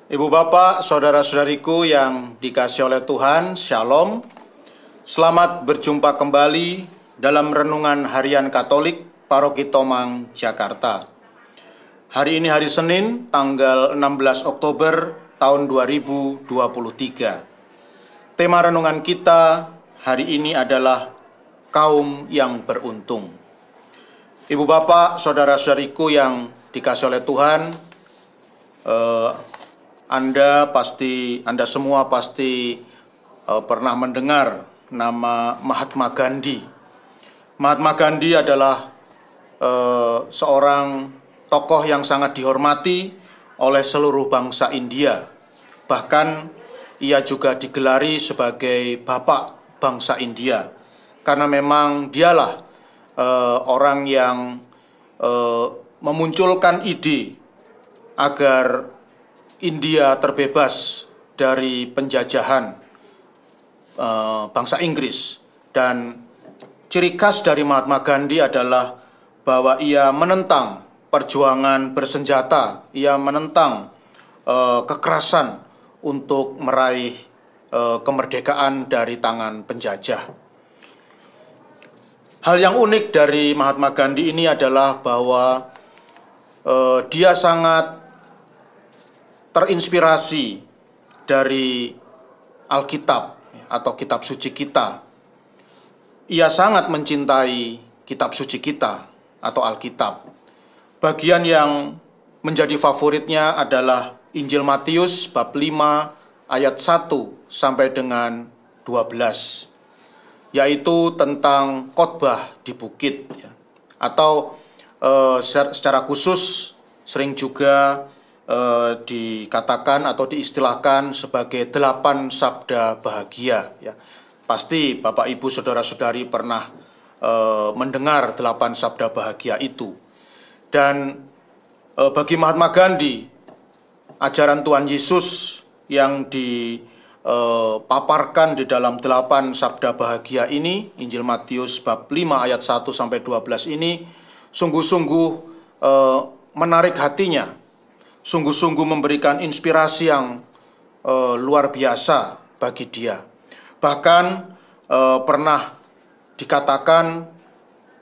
Ibu bapak, saudara-saudariku yang dikasihi oleh Tuhan, Shalom. Selamat berjumpa kembali dalam Renungan Harian Katolik Paroki Tomang, Jakarta. Hari ini hari Senin, tanggal 16 Oktober tahun 2023. Tema renungan kita hari ini adalah kaum yang beruntung. Ibu bapak, saudara-saudariku yang dikasihi oleh Tuhan, Anda semua pasti pernah mendengar nama Mahatma Gandhi. Mahatma Gandhi adalah seorang tokoh yang sangat dihormati oleh seluruh bangsa India. Bahkan ia juga digelari sebagai Bapak bangsa India, karena memang dialah orang yang memunculkan ide agar India terbebas dari penjajahan bangsa Inggris. Dan ciri khas dari Mahatma Gandhi adalah bahwa ia menentang perjuangan bersenjata, ia menentang kekerasan untuk meraih kemerdekaan dari tangan penjajah. Hal yang unik dari Mahatma Gandhi ini adalah bahwa dia sangat terinspirasi dari Alkitab atau kitab suci kita. Ia sangat mencintai kitab suci kita atau Alkitab. Bagian yang menjadi favoritnya adalah Injil Matius bab 5 ayat 1 sampai dengan 12, yaitu tentang khotbah di bukit, atau secara khusus sering juga dikatakan atau diistilahkan sebagai 8 sabda bahagia. Pasti Bapak Ibu saudara-saudari pernah mendengar 8 sabda bahagia itu. Dan bagi Mahatma Gandhi, ajaran Tuhan Yesus yang dipaparkan di dalam 8 sabda bahagia ini, Injil Matius bab 5 ayat 1 sampai 12 ini sungguh-sungguh menarik hatinya. Sungguh-sungguh memberikan inspirasi yang luar biasa bagi dia. Bahkan pernah dikatakan,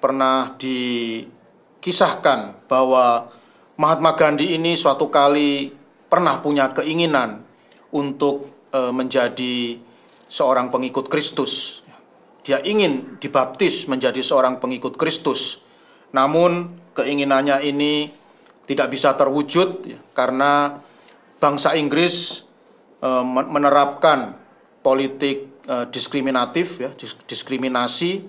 pernah dikisahkan bahwa Mahatma Gandhi ini suatu kali pernah punya keinginan untuk menjadi seorang pengikut Kristus. Dia ingin dibaptis menjadi seorang pengikut Kristus. Namun keinginannya ini tidak bisa terwujud karena bangsa Inggris menerapkan politik diskriminatif, diskriminasi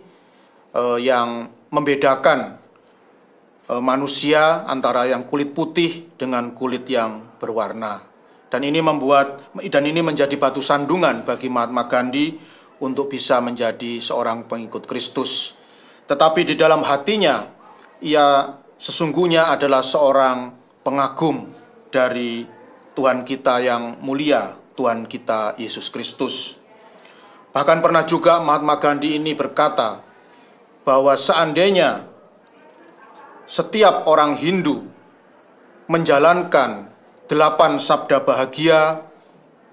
yang membedakan manusia antara yang kulit putih dengan kulit yang berwarna. Dan ini menjadi batu sandungan bagi Mahatma Gandhi untuk bisa menjadi seorang pengikut Kristus. Tetapi di dalam hatinya ia sesungguhnya adalah seorang pengagum dari Tuhan kita yang mulia, Tuhan kita Yesus Kristus. Bahkan pernah juga Mahatma Gandhi ini berkata bahwa seandainya setiap orang Hindu menjalankan 8 sabda bahagia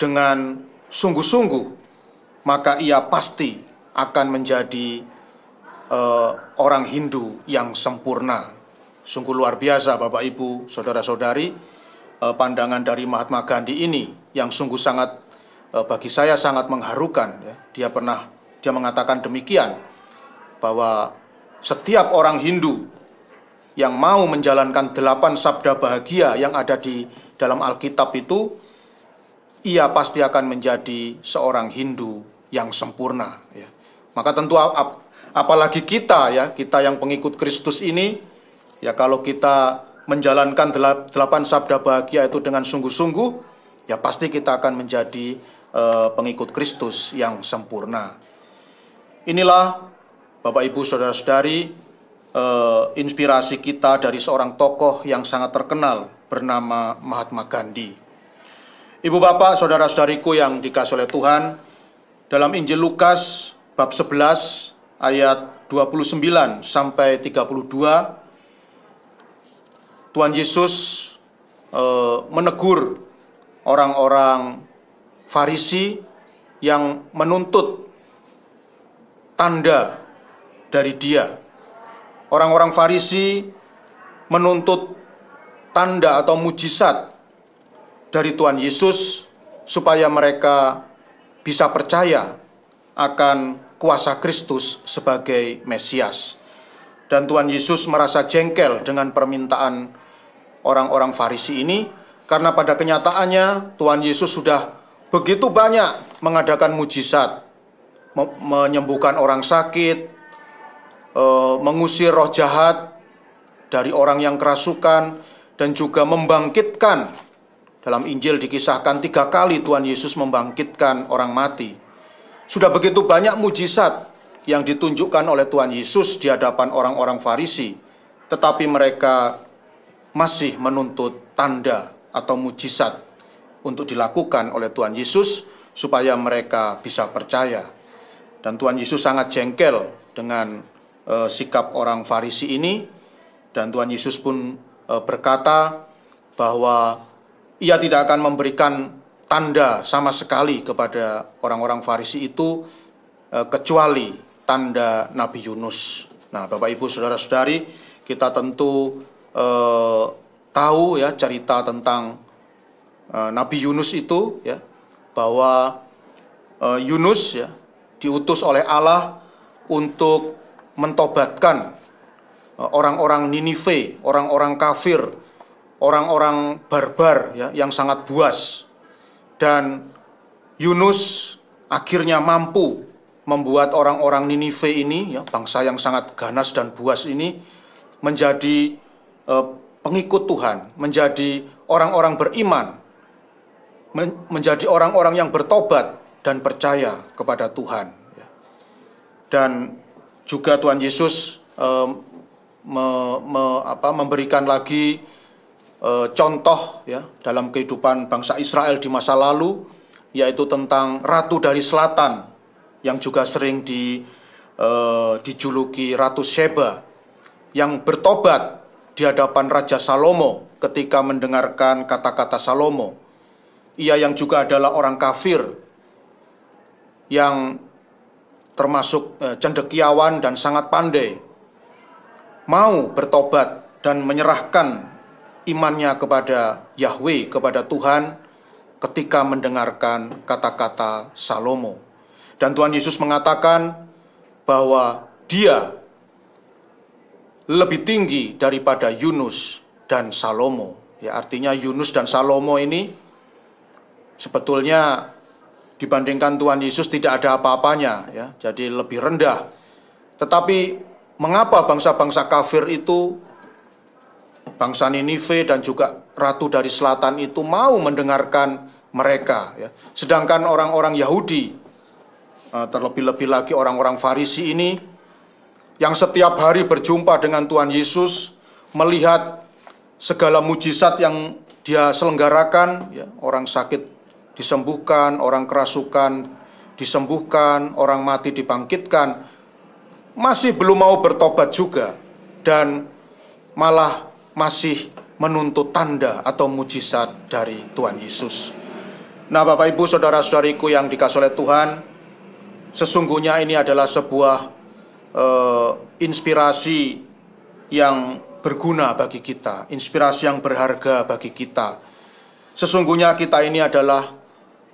dengan sungguh-sungguh, maka ia pasti akan menjadi orang Hindu yang sempurna. Sungguh luar biasa Bapak Ibu, saudara-saudari, pandangan dari Mahatma Gandhi ini yang sungguh sangat bagi saya sangat mengharukan. Dia mengatakan demikian, bahwa setiap orang Hindu yang mau menjalankan 8 sabda bahagia yang ada di dalam Alkitab itu, ia pasti akan menjadi seorang Hindu yang sempurna. Maka tentu apalagi kita yang pengikut Kristus ini, kalau kita menjalankan 8 sabda bahagia itu dengan sungguh-sungguh, ya pasti kita akan menjadi pengikut Kristus yang sempurna. Inilah Bapak Ibu saudara-saudari, inspirasi kita dari seorang tokoh yang sangat terkenal bernama Mahatma Gandhi. Ibu bapak saudara-saudariku yang dikasihi oleh Tuhan, dalam Injil Lukas bab 11 ayat 29 sampai 32, Tuhan Yesus menegur orang-orang Farisi yang menuntut tanda dari dia. Orang-orang Farisi menuntut tanda atau mujizat dari Tuhan Yesus supaya mereka bisa percaya akan kuasa Kristus sebagai Mesias. Dan Tuhan Yesus merasa jengkel dengan permintaan orang-orang Farisi ini, karena pada kenyataannya Tuhan Yesus sudah begitu banyak mengadakan mujizat, menyembuhkan orang sakit, mengusir roh jahat dari orang yang kerasukan, dan juga membangkitkan. Dalam Injil dikisahkan 3 kali Tuhan Yesus membangkitkan orang mati. Sudah begitu banyak mujizat yang ditunjukkan oleh Tuhan Yesus di hadapan orang-orang Farisi, tetapi mereka masih menuntut tanda atau mujizat untuk dilakukan oleh Tuhan Yesus supaya mereka bisa percaya. Dan Tuhan Yesus sangat jengkel dengan sikap orang Farisi ini, dan Tuhan Yesus pun berkata bahwa Ia tidak akan memberikan tanda sama sekali kepada orang-orang Farisi itu kecuali tanda Nabi Yunus. Nah, Bapak Ibu saudara-saudari, kita tentu tahu ya cerita tentang Nabi Yunus itu ya, bahwa Yunus ya diutus oleh Allah untuk mentobatkan orang-orang Ninive, orang-orang kafir, orang-orang barbar ya, yang sangat buas. Dan Yunus akhirnya mampu membuat orang-orang Ninive ini ya, bangsa yang sangat ganas dan buas ini, menjadi pengikut Tuhan, menjadi orang-orang beriman, menjadi orang-orang yang bertobat dan percaya kepada Tuhan. Dan juga Tuhan Yesus memberikan lagi contoh ya dalam kehidupan bangsa Israel di masa lalu, yaitu tentang Ratu dari Selatan yang juga sering dijuluki Ratu Sheba, yang bertobat di hadapan Raja Salomo ketika mendengarkan kata-kata Salomo. Ia yang juga adalah orang kafir, yang termasuk cendekiawan dan sangat pandai, mau bertobat dan menyerahkan imannya kepada Yahweh, kepada Tuhan, ketika mendengarkan kata-kata Salomo. Dan Tuhan Yesus mengatakan bahwa Dia lebih tinggi daripada Yunus dan Salomo. Ya, artinya Yunus dan Salomo ini sebetulnya dibandingkan Tuhan Yesus tidak ada apa-apanya ya, jadi lebih rendah. Tetapi mengapa bangsa-bangsa kafir itu, bangsa Ninive dan juga Ratu dari Selatan itu mau mendengarkan mereka ya. Sedangkan orang-orang Yahudi, terlebih-lebih lagi orang-orang Farisi ini, yang setiap hari berjumpa dengan Tuhan Yesus, melihat segala mujizat yang Dia selenggarakan ya, orang sakit disembuhkan, orang kerasukan disembuhkan, orang mati dibangkitkan, masih belum mau bertobat juga, dan malah masih menuntut tanda atau mujizat dari Tuhan Yesus. Nah, Bapak Ibu saudara-saudariku yang dikasihi oleh Tuhan, sesungguhnya ini adalah sebuah inspirasi yang berguna bagi kita, inspirasi yang berharga bagi kita. Sesungguhnya kita ini adalah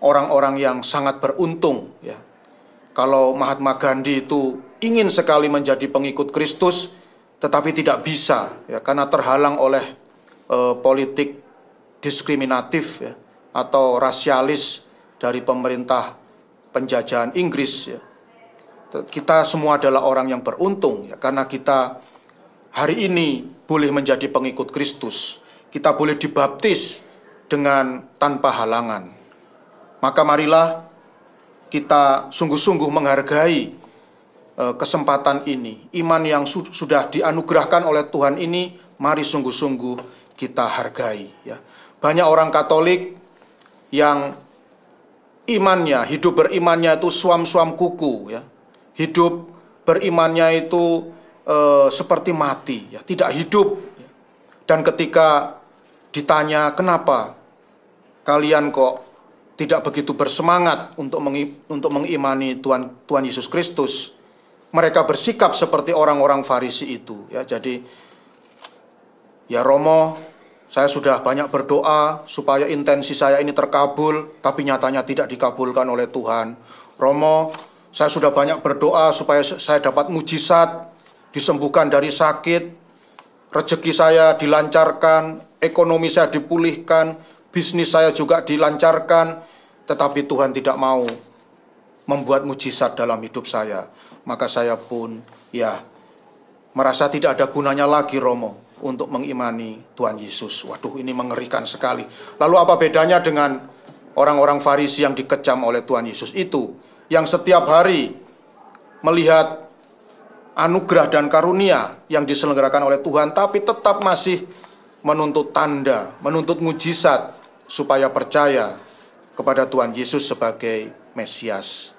orang-orang yang sangat beruntung ya. Kalau Mahatma Gandhi itu ingin sekali menjadi pengikut Kristus, tetapi tidak bisa ya, karena terhalang oleh politik diskriminatif ya, atau rasialis dari pemerintah penjajahan Inggris ya. Kita semua adalah orang yang beruntung ya, karena kita hari ini boleh menjadi pengikut Kristus. Kita boleh dibaptis dengan tanpa halangan. Maka marilah kita sungguh-sungguh menghargai kesempatan ini. Iman yang sudah dianugerahkan oleh Tuhan ini, mari sungguh-sungguh kita hargai ya. Banyak orang Katolik yang imannya, hidup berimannya itu suam-suam kuku ya. Hidup berimannya itu seperti mati ya, tidak hidup ya. Dan ketika ditanya kenapa kalian kok tidak begitu bersemangat untuk mengimani Tuhan Yesus Kristus. Mereka bersikap seperti orang-orang Farisi itu. Ya, jadi, ya Romo, saya sudah banyak berdoa supaya intensi saya ini terkabul, tapi nyatanya tidak dikabulkan oleh Tuhan. Romo, saya sudah banyak berdoa supaya saya dapat mujizat, disembuhkan dari sakit, rezeki saya dilancarkan, ekonomi saya dipulihkan, bisnis saya juga dilancarkan, tetapi Tuhan tidak mau membuat mujizat dalam hidup saya. Maka saya pun merasa tidak ada gunanya lagi, Romo, untuk mengimani Tuhan Yesus. Waduh, ini mengerikan sekali. Lalu apa bedanya dengan orang-orang Farisi yang dikecam oleh Tuhan Yesus itu, yang setiap hari melihat anugerah dan karunia yang diselenggarakan oleh Tuhan, tapi tetap masih menuntut tanda, menuntut mujizat, supaya percaya kepada Tuhan Yesus sebagai Mesias.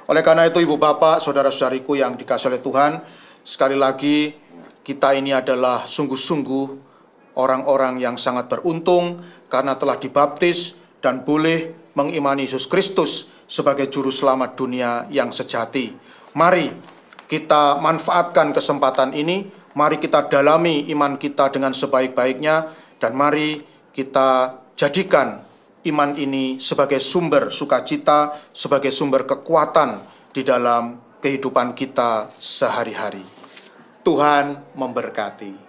Oleh karena itu, Ibu Bapak, saudara-saudariku yang dikasihi oleh Tuhan, sekali lagi kita ini adalah sungguh-sungguh orang-orang yang sangat beruntung karena telah dibaptis dan boleh mengimani Yesus Kristus sebagai juru selamat dunia yang sejati. Mari kita manfaatkan kesempatan ini, mari kita dalami iman kita dengan sebaik-baiknya, dan mari kita jadikan iman ini sebagai sumber sukacita, sebagai sumber kekuatan di dalam kehidupan kita sehari-hari. Tuhan memberkati.